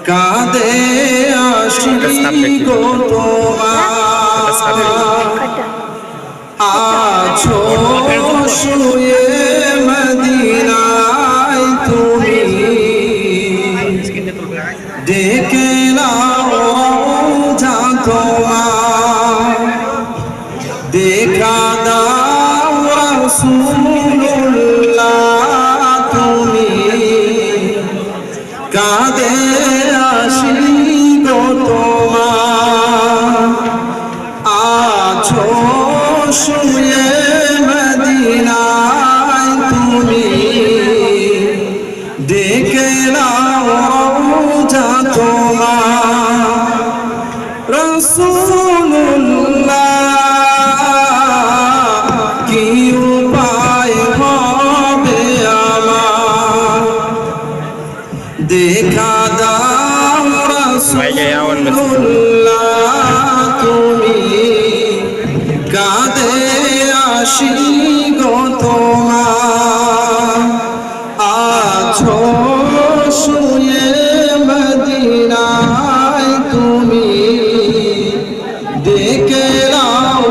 কাঁদে আশিকি গো তোমার আছো শুয়ে মদিনায় তুমি ডেকে নাও যা তোমার দেখা দাও রাসূলুল্লাহ তুমি কাঁদে আশিকি গো তোমার আছো শুয়ে মদিনায় তুমি ডেকে নাও যা তোমার রাসূলুল্লাহ কি উপায় হবে আমার দেখা দাও রাসূলুল্লাহ তুমি কাঁদে আশিকি গো তোমার আছো শুয়ে মদিনায় তুমি ডেকে নাও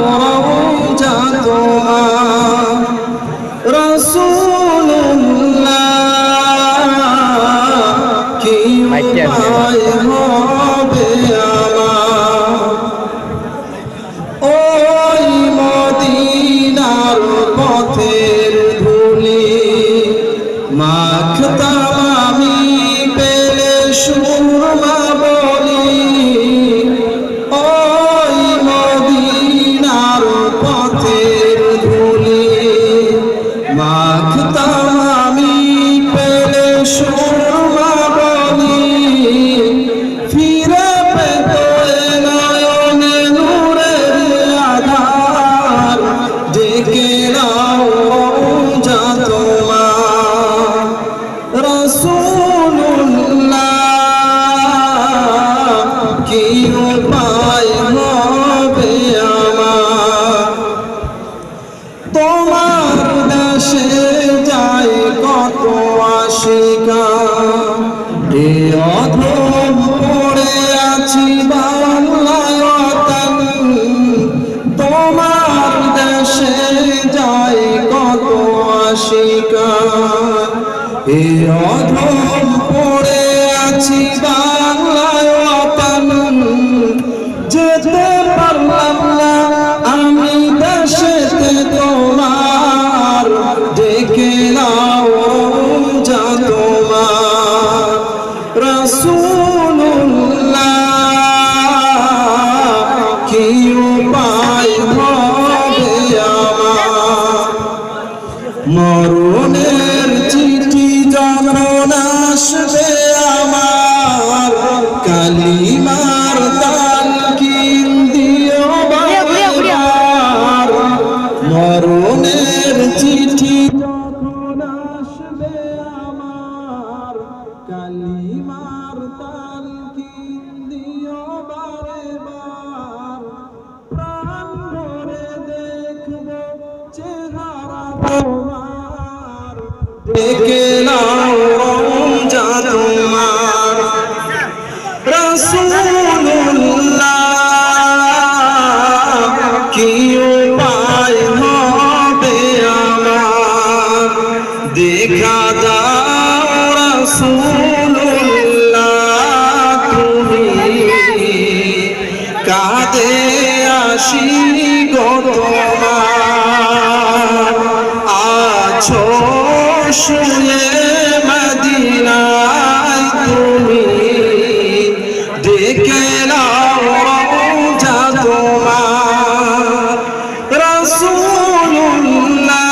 যা তোমার রাসূলুল্লাহ কি উপায় হবে আমার ওই মদিনার পথের ধুলি মাখতাম আমি পেলে সুরমা বলি ওই মদিনার পথের ধুলি মাখতাম আমি পেলে সুরমা বলি ফিরে পেত নয়নে নূরের আধার ডেকে নাও যা তোমার রাসূলুল্লাহ কি উপায় হবে আমার তোমার দেশে যায় কত আশিকা এ অধম পড়ে আছি বাংলায় ওয়াতন তোমার দেশে যায় কত আশিকা এ অধম পড়ে আছি বাংলায় ওয়াতন যেতে পারলাম না আমি দেশেতে তোমার ডেকে নাও যা তোমার রাসূলুল্লাহ কি উপায় হবে আমার মরণের চিঠি যখন আসবে আমার কালিমার তালকিন দিও বারবার মরণের চিঠি যখন আসবে আমার কালিমার তালকিন দিও বারবার প্রাণ ভরে দেখব চেহারা তোমার ডেকে নাও যা তোমার রাসূলুল্লাহ কি উপায় হবে আমার দেখা দাও রাসূলুল্লাহ তুমি কাঁদে আশিকি গো তোমার আছো শুয়ে মদিনায় তুমি ডেকে নাও যা তোমার রাসূলুল্লাহ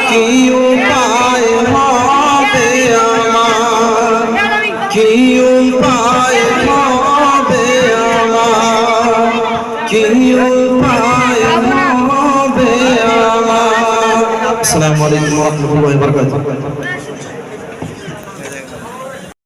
কি উপায় হবে আমার কি উপায় হবে আমার কি উপায় হবে আমার আসসালামু আলাইকুম ওয়া রাহমাতুল্লাহি ওয়া বারাকাতুহু